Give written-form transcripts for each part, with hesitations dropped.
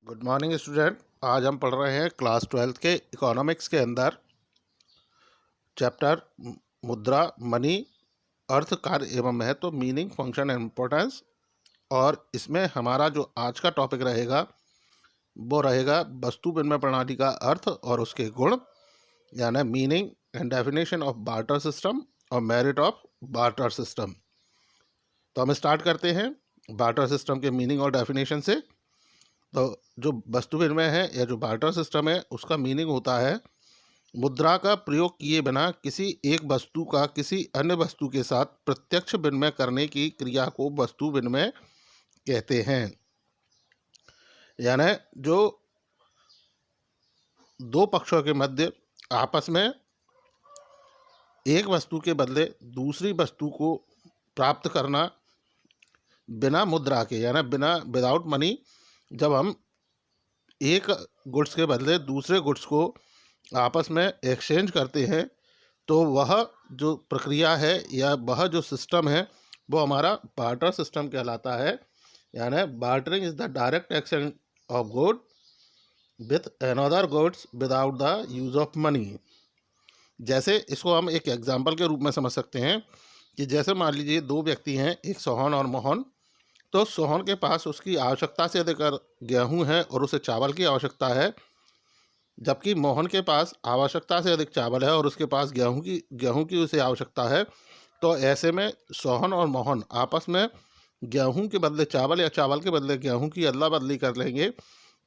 Good morning student. आज हम पढ़ रहे हैं क्लास 12 के इकोनॉमिक्स के अंदर चैप्टर मुद्रा, मनी, अर्थ, कार्य एवं महत्व, मीनिंग, फंक्शन एंड इम्पोर्टेंस। और इसमें हमारा जो आज का टॉपिक रहेगा वो रहेगा वस्तु विनिमय प्रणाली का अर्थ और उसके गुण, यानी meaning and definition of barter system और मेरिट ऑफ बार्टर सिस्टम। तो हम स्टार्ट करते हैं बार्टर सिस्टम के मीनिंग और डेफिनेशन से। तो जो वस्तु विनिमय है या जो बार्टर सिस्टम है उसका मीनिंग होता है मुद्रा का प्रयोग किए बिना किसी एक वस्तु का किसी अन्य वस्तु के साथ प्रत्यक्ष विनिमय करने की क्रिया को वस्तु विनिमय कहते हैं। यानी जो दो पक्षों के मध्य आपस में एक वस्तु के बदले दूसरी वस्तु को प्राप्त करना बिना मुद्रा के, यानी बिना विदाउट मनी, जब हम एक गुड्स के बदले दूसरे गुड्स को आपस में एक्सचेंज करते हैं तो वह जो प्रक्रिया है या वह जो सिस्टम है वो हमारा बार्टर सिस्टम कहलाता है। यानी bartering is the direct exchange of good with another goods without the use of money. जैसे इसको हम एक एग्जांपल के रूप में समझ सकते हैं कि जैसे मान लीजिए दो व्यक्ति हैं, एक सोहन और मोहन। तो सोहन के पास उसकी आवश्यकता से अधिक गेहूं है और उसे चावल की आवश्यकता है, जबकि मोहन के पास आवश्यकता से अधिक चावल है और उसके पास गेहूं की उसे आवश्यकता है। तो ऐसे में सोहन और मोहन आपस में गेहूं के बदले चावल या चावल के बदले गेहूं की अदला बदली कर लेंगे।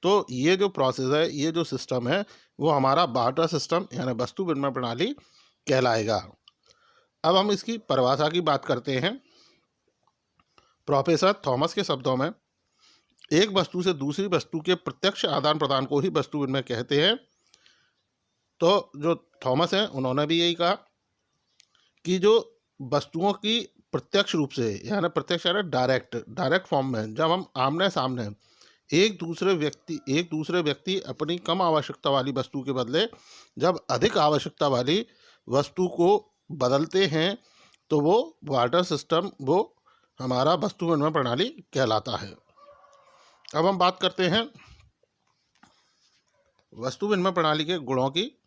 तो ये जो प्रोसेस है, ये जो सिस्टम है, वो हमारा बार्टर सिस्टम यानी वस्तु विनिमय प्रणाली कहलाएगा। अब हम इसकी परिभाषा की बात करते हैं। प्रोफेसर थॉमस के शब्दों में एक वस्तु से दूसरी वस्तु के प्रत्यक्ष आदान प्रदान को ही वस्तु विनिमय कहते हैं। तो जो थॉमस हैं उन्होंने भी यही कहा कि जो वस्तुओं की प्रत्यक्ष रूप से, यानी प्रत्यक्ष यानी डायरेक्ट फॉर्म में, जब हम आमने सामने एक दूसरे व्यक्ति अपनी कम आवश्यकता वाली वस्तु के बदले जब अधिक आवश्यकता वाली वस्तु को बदलते हैं तो वो बार्टर सिस्टम, वो हमारा वस्तु विनिमय प्रणाली कहलाता है। अब हम बात करते हैं वस्तु विनिमय प्रणाली के गुणों की।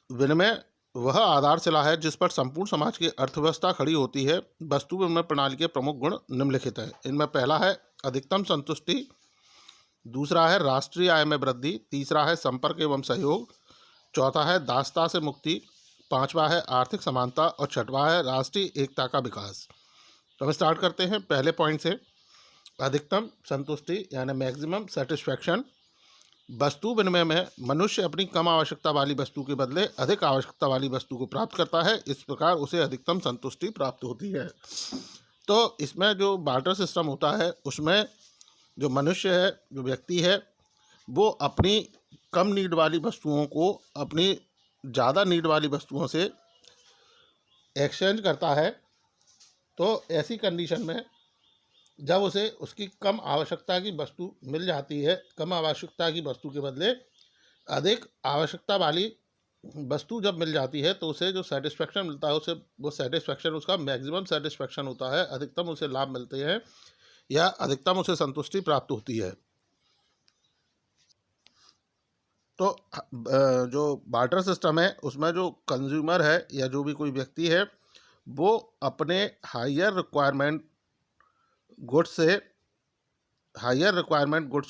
विनिमय वह आधारशिला है जिस पर संपूर्ण समाज की अर्थव्यवस्था खड़ी होती है। वस्तु विनिमय प्रणाली के प्रमुख गुण निम्नलिखित हैं। इनमें पहला है अधिकतम संतुष्टि, दूसरा है राष्ट्रीय आय में वृद्धि, तीसरा है संपर्क एवं सहयोग, चौथा है दासता से मुक्ति, पांचवा है आर्थिक समानता और छठवां है राष्ट्रीय एकता का विकास। तो हम स्टार्ट करते हैं पहले पॉइंट से। अधिकतम संतुष्टि यानी मैक्सिमम सेटिस्फैक्शन। वस्तु विनिमय में मनुष्य अपनी कम आवश्यकता वाली वस्तु के बदले अधिक आवश्यकता वाली वस्तु को प्राप्त करता है, इस प्रकार उसे अधिकतम संतुष्टि प्राप्त होती है। तो इसमें जो बार्टर सिस्टम होता है उसमें जो मनुष्य है, जो व्यक्ति है, वो अपनी कम नीड वाली वस्तुओं को अपनी ज़्यादा नीड वाली वस्तुओं से एक्सचेंज करता है। तो ऐसी कंडीशन में जब उसे उसकी कम आवश्यकता की वस्तु मिल जाती है, कम आवश्यकता की वस्तु के बदले अधिक आवश्यकता वाली वस्तु जब मिल जाती है तो उसे जो सेटिस्फैक्शन मिलता है, उसे वो सेटिस्फैक्शन उसका मैक्सिमम सेटिस्फैक्शन होता है। अधिकतम उसे लाभ मिलते हैं या अधिकतम उसे संतुष्टि प्राप्त होती है। तो जो बार्टर सिस्टम है उसमें जो कंज्यूमर है या जो भी कोई व्यक्ति है वो अपने हायर रिक्वायरमेंट गुड्स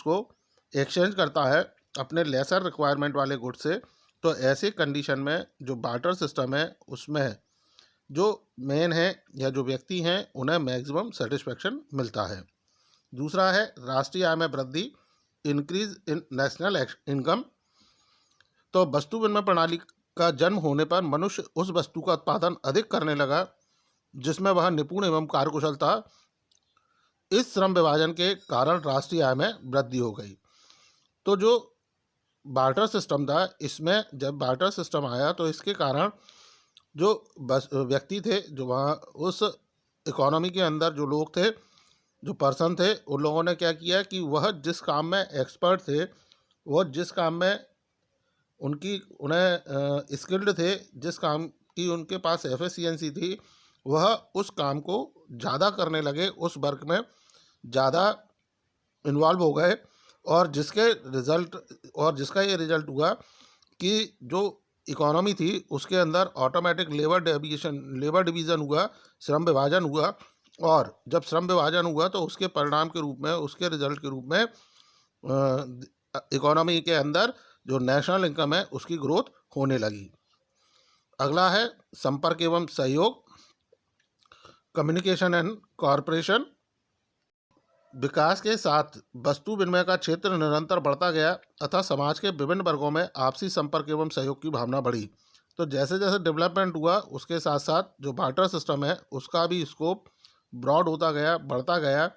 को एक्सचेंज करता है अपने लेसर रिक्वायरमेंट वाले गुड्स से। तो ऐसी कंडीशन में जो बार्टर सिस्टम है उसमें जो मेन है या जो व्यक्ति हैं उन्हें मैक्सिमम सेटिस्फैक्शन मिलता है। दूसरा है राष्ट्रीय आय में वृद्धि, इंक्रीज इन नेशनल इनकम। तो वस्तु विनिमय प्रणाली का जन्म होने पर मनुष्य उस वस्तु का उत्पादन अधिक करने लगा जिसमें वह निपुण एवं कार्यकुशल था। इस श्रम विभाजन के कारण राष्ट्रीय आय में वृद्धि हो गई। तो जो बार्टर सिस्टम था, इसमें जब बार्टर सिस्टम आया तो इसके कारण जो व्यक्ति थे, जो वहाँ उस इकोनॉमी के अंदर जो लोग थे, जो पर्सन थे, उन लोगों ने क्या किया कि वह जिस काम में एक्सपर्ट थे, वह जिस काम में उन्हें स्किल्ड थे, जिस काम की उनके पास एफिशिएंसी थी, वह उस काम को ज़्यादा करने लगे, उस वर्क में ज़्यादा इन्वॉल्व हो गए, और जिसका ये रिजल्ट हुआ कि जो इकोनॉमी थी उसके अंदर ऑटोमेटिक लेबर डिवीज़न हुआ, श्रम विभाजन हुआ। और जब श्रम विभाजन हुआ तो उसके परिणाम के रूप में, उसके रिजल्ट के रूप में इकोनॉमी के अंदर जो नेशनल इनकम है उसकी ग्रोथ होने लगी। अगला है संपर्क एवं सहयोग, कम्युनिकेशन एंड कॉरपोरेशन। विकास के साथ वस्तु विनिमय का क्षेत्र निरंतर बढ़ता गया तथा समाज के विभिन्न वर्गों में आपसी संपर्क एवं सहयोग की भावना बढ़ी। तो जैसे जैसे डेवलपमेंट हुआ उसके साथ साथ जो बार्टर सिस्टम है उसका भी स्कोप ब्रॉड होता गया, बढ़ता गया।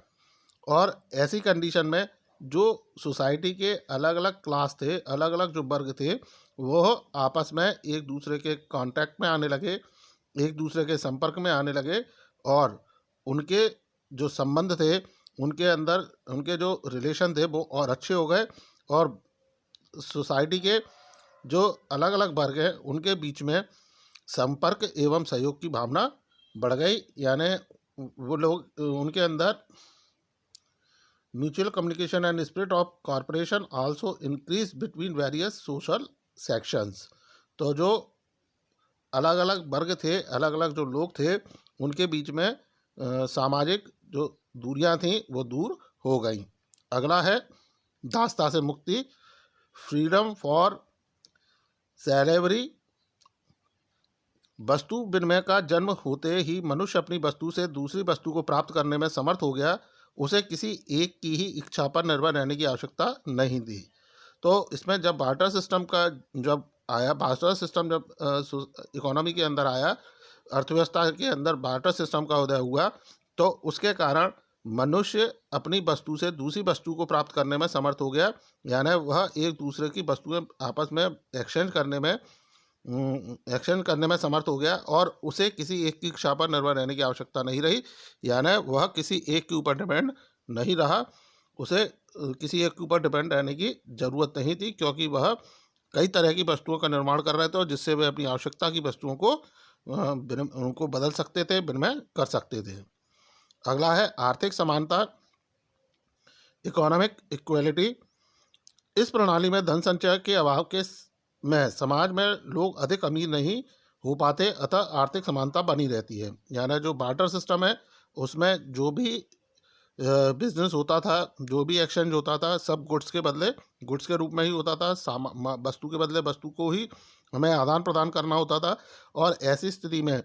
और ऐसी कंडीशन में जो सोसाइटी के अलग अलग क्लास थे, अलग अलग जो वर्ग थे, वो आपस में एक दूसरे के कांटेक्ट में आने लगे, एक दूसरे के संपर्क में आने लगे, और उनके जो संबंध थे, उनके अंदर उनके जो रिलेशन थे वो और अच्छे हो गए। और सोसाइटी के जो अलग अलग वर्ग हैं उनके बीच में संपर्क एवं सहयोग की भावना बढ़ गई, यानी वो लोग, उनके अंदर mutual communication and spirit of corporation also increase between various social sections. तो जो अलग अलग वर्ग थे, अलग अलग जो लोग थे, उनके बीच में सामाजिक जो दूरियां थीं वो दूर हो गई। अगला है दासता से मुक्ति, फ्रीडम फॉर स्लेवरी। वस्तु विनिमय का जन्म होते ही मनुष्य अपनी वस्तु से दूसरी वस्तु को प्राप्त करने में समर्थ हो गया। उसे किसी एक की ही इच्छा पर निर्भर रहने की आवश्यकता नहीं थी। तो इसमें जब बार्टर सिस्टम जब इकोनॉमी के अंदर आया, अर्थव्यवस्था के अंदर बार्टर सिस्टम का उदय हुआ, तो उसके कारण मनुष्य अपनी वस्तु से दूसरी वस्तु को प्राप्त करने में समर्थ हो गया, यानी वह एक दूसरे की वस्तुएं आपस में एक्सचेंज करने में समर्थ हो गया, और उसे किसी एक की इच्छा पर निर्भर रहने की आवश्यकता नहीं रही, यानी वह किसी एक के ऊपर डिपेंड नहीं रहा। उसे किसी एक के ऊपर डिपेंड रहने की ज़रूरत नहीं थी, क्योंकि वह कई तरह की वस्तुओं का निर्माण कर रहे थे, और जिससे वे अपनी आवश्यकता की वस्तुओं को उनको बदल सकते थे, विनिमय कर सकते थे। अगला है आर्थिक समानता, इकोनॉमिक इक्वलिटी। इस प्रणाली में धन संचय के अभाव में समाज में लोग अधिक अमीर नहीं हो पाते, अतः आर्थिक समानता बनी रहती है। यानी जो बार्टर सिस्टम है उसमें जो भी बिजनेस होता था, जो भी एक्सचेंज होता था, सब गुड्स के बदले गुड्स के रूप में ही होता था। वस्तु के बदले वस्तु को ही हमें आदान प्रदान करना होता था। और ऐसी स्थिति में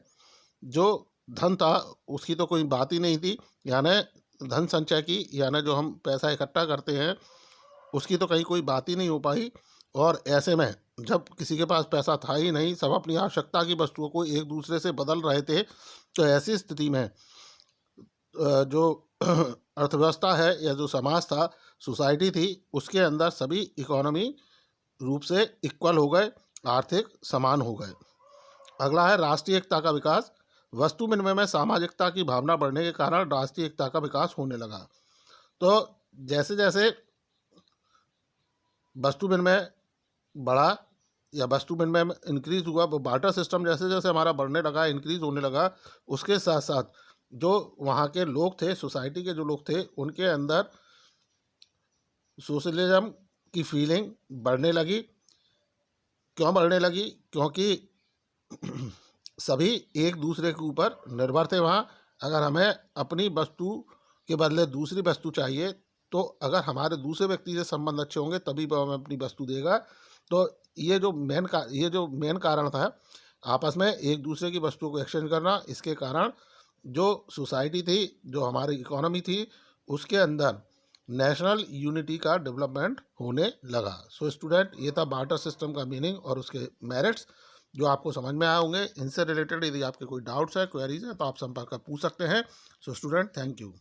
जो धन था उसकी तो कोई बात ही नहीं थी, यानी धन संचय की, यानी जो हम पैसा इकट्ठा करते हैं उसकी तो कहीं कोई बात ही नहीं हो पाई। और ऐसे में जब किसी के पास पैसा था ही नहीं, सब अपनी आवश्यकता की वस्तुओं को एक दूसरे से बदल रहे थे, तो ऐसी स्थिति में जो अर्थव्यवस्था है या जो समाज था, सोसाइटी थी, उसके अंदर सभी इकोनॉमी रूप से इक्वल हो गए, आर्थिक समान हो गए। अगला है राष्ट्रीय एकता का विकास। वस्तु विनिमय में सामाजिकता की भावना बढ़ने के कारण राष्ट्रीय एकता का विकास होने लगा। तो जैसे जैसे वस्तु विनिमय बढ़ा या वस्तु विनिमय में इंक्रीज हुआ, वो बार्टर सिस्टम जैसे जैसे हमारा बढ़ने लगा, इंक्रीज होने लगा, उसके साथ साथ जो वहाँ के लोग थे, सोसाइटी के जो लोग थे, उनके अंदर सोशलिज्म की फीलिंग बढ़ने लगी। क्यों बढ़ने लगी? क्योंकि सभी एक दूसरे के ऊपर निर्भर थे वहाँ। अगर हमें अपनी वस्तु के बदले दूसरी वस्तु चाहिए, तो अगर हमारे दूसरे व्यक्ति से संबंध अच्छे होंगे तभी वह हमें अपनी वस्तु देगा। तो ये जो मेन कारण था आपस में एक दूसरे की वस्तुओं को एक्सचेंज करना, इसके कारण जो सोसाइटी थी, जो हमारी इकोनॉमी थी, उसके अंदर नेशनल यूनिटी का डेवलपमेंट होने लगा। सो स्टूडेंट, ये था बार्टर सिस्टम का मीनिंग और उसके मेरिट्स, जो आपको समझ में आए होंगे। इनसे रिलेटेड यदि आपके कोई डाउट्स है, क्वेरीज है, तो आप संपर्क कर पूछ सकते हैं। So student, thank you.